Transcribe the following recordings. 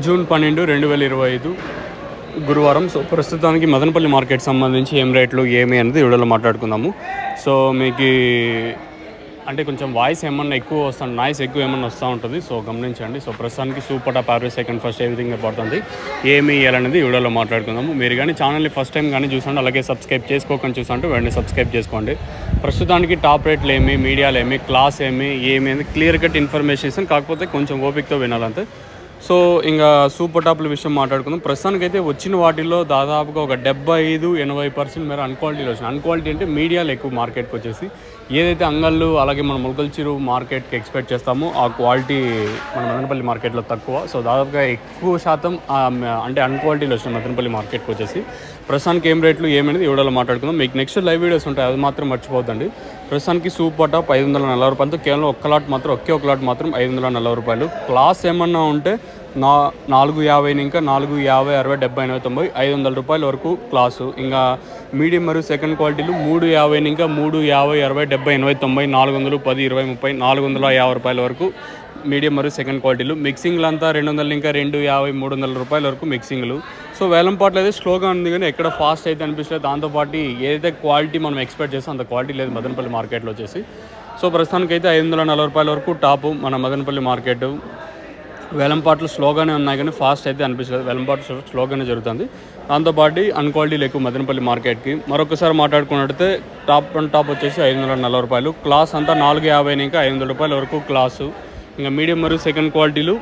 June 12, 2025 గురువారం. So ప్రస్తుతానికి Madanapalle market సంబంధించి ఏం రేట్లు ఏమి అనేది వీడియోలో మాట్లాడుకుందాము. సో మీకు అంటే కొంచెం వాయిస్ ఏమన్నా ఎక్కువ వస్తుంది, నాయిస్ ఎక్కువ ఏమన్నా వస్తూ ఉంటుంది, సో గమనించండి. సో ప్రస్తుతానికి super top average second first ఏ విధంగా పడుతుంది ఏమి ఇవ్వాలనేది వీడియోలో మాట్లాడుకుందాము. మీరు కానీ ఛానల్ని ఫస్ట్ టైం కానీ చూసండి, అలాగే సబ్స్క్రైబ్ చేసుకోకుండా చూసంటే వెంటనే సబ్స్క్రైబ్ చేసుకోండి. ప్రస్తుతానికి టాప్ రేట్లు ఏమి, మీడియాలు ఏమి, క్లాస్ ఏమి అనేది క్లియర్ కట్ ఇన్ఫర్మేషన్ ఇస్తాను, కాకపోతే కొంచెం ఓపికతో వినాలంతే. సో ఇంకా సూపర్ టాప్ల విషయం మాట్లాడుకుందాం. ప్రస్తుతానికైతే వచ్చిన వాటిల్లో దాదాపుగా ఒక 75-80% మేర అన్క్వాలిటీలు వచ్చినాయి. అన్క్వాలిటీ అంటే మీడియాలు ఎక్కువ మార్కెట్కి వచ్చేసి ఏదైతే అంగళ్ళు అలాగే మన ములకల్ చిరు మార్కెట్కి ఎక్స్పెక్ట్ చేస్తామో ఆ క్వాలిటీ మన మదనపల్లి మార్కెట్లో తక్కువ. సో దాదాపుగా ఎక్కువ శాతం అంటే అన్క్వాలిటీలు వచ్చినాయి మదనపల్లి మార్కెట్కి వచ్చేసి. ప్రస్తుతానికి ఏం రేట్లు ఏమనేది వీడియోలో మాట్లాడుకుందాం. మీకు నెక్స్ట్ లైవ్ వీడియోస్ ఉంటాయి, అది మాత్రం మర్చిపోద్దండి. ప్రస్తుతానికి సూపర్ టాప్ 540 రూపాయలతో కేవలం ఒక్క లాట్ మాత్రం 540 రూపాయలు. క్లాస్ ఏమన్నా ఉంటే 450 ఇంకా 450, 60, 70, 80, 90, 500 రూపాయల వరకు క్లాసు. ఇంకా మీడియం మరియు సెకండ్ క్వాలిటీలు 350 ఇంకా 350, 60, 70, 80, 90, 400, 10, 20, 30, 450 రూపాయల వరకు మీడియం మరియు సెకండ్ క్వాలిటీలు. మిక్సింగ్లు అంతా 200 ఇంకా 250, 300 రూపాయల వరకు మిక్సింగ్లు. సో వేలంపాట్లు అయితే స్లోగా ఉంది కానీ ఎక్కడ ఫాస్ట్ అయితే అనిపించలేదు. దాంతోపాటు ఏదైతే క్వాలిటీ మనం ఎక్స్పెక్ట్ చేస్తాం అంత క్వాలిటీ లేదు మదనపల్లి మార్కెట్లో వచ్చేసి. సో ప్రస్తుతానికి అయితే 540 రూపాయల వరకు టాపు మన మదనపల్లి మార్కెట్. వేలంపాట్లు స్లోగానే ఉన్నాయి కానీ ఫాస్ట్ అయితే అనిపించలేదు, వేలంపాట్లు స్లోగానే జరుగుతుంది. దాంతోపాటు అన్క్వాలిటీలు ఎక్కువ మదనపల్లి మార్కెట్కి. మరొకసారి మాట్లాడుకున్నట్టయితే టాప్ వచ్చేసి 540 రూపాయలు. క్లాస్ అంతా 450 ఇంకా 500 రూపాయల వరకు క్లాసు. ఇంకా మీడియం మరియు సెకండ్ క్వాలిటీలు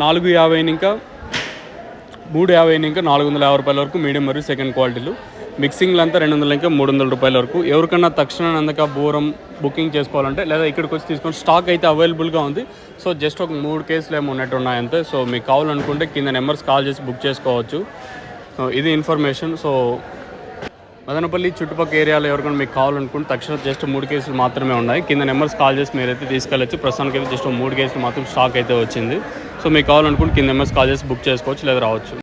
450 ఇంకా 350 ఇంకా 450 రూపాయల వరకు మీడియం మరియు సెకండ్ క్వాలిటీలు. మిక్సింగ్లు అంతా 200 ఇంకా 300 రూపాయల వరకు. ఎవరికన్నా తక్షణ అందక బూరం బుకింగ్ చేసుకోవాలంటే లేదా ఇక్కడికి వచ్చి తీసుకొని స్టాక్ అయితే అవైలబుల్గా ఉంది. సో జస్ట్ ఒక 3 కేసులు ఏమో ఉన్నట్టు ఉన్నాయంతే. సో మీకు కావాలనుకుంటే కింద నెంబర్స్ కాల్ చేసి బుక్ చేసుకోవచ్చు. ఇది ఇన్ఫర్మేషన్. సో మదనపల్లి చుట్టుపక్కల ఏరియాలో ఎవరికైనా మీకు కావాలనుకుంటే తక్షణ జస్ట్ 3 కేసులు మాత్రమే ఉన్నాయి. కింద నెంబర్స్ కాల్ చేసి మీరైతే తీసుకెళ్ళచ్చు. ప్రస్తుతానికి అయితే జస్ట్ 3 కేసులు మాత్రం స్టాక్ అయితే వచ్చింది. సో మీకు కావాలనుకుంటే కింద నెంబర్స్ కాల్ చేసి బుక్ చేసుకోవచ్చు లేదా రావచ్చు.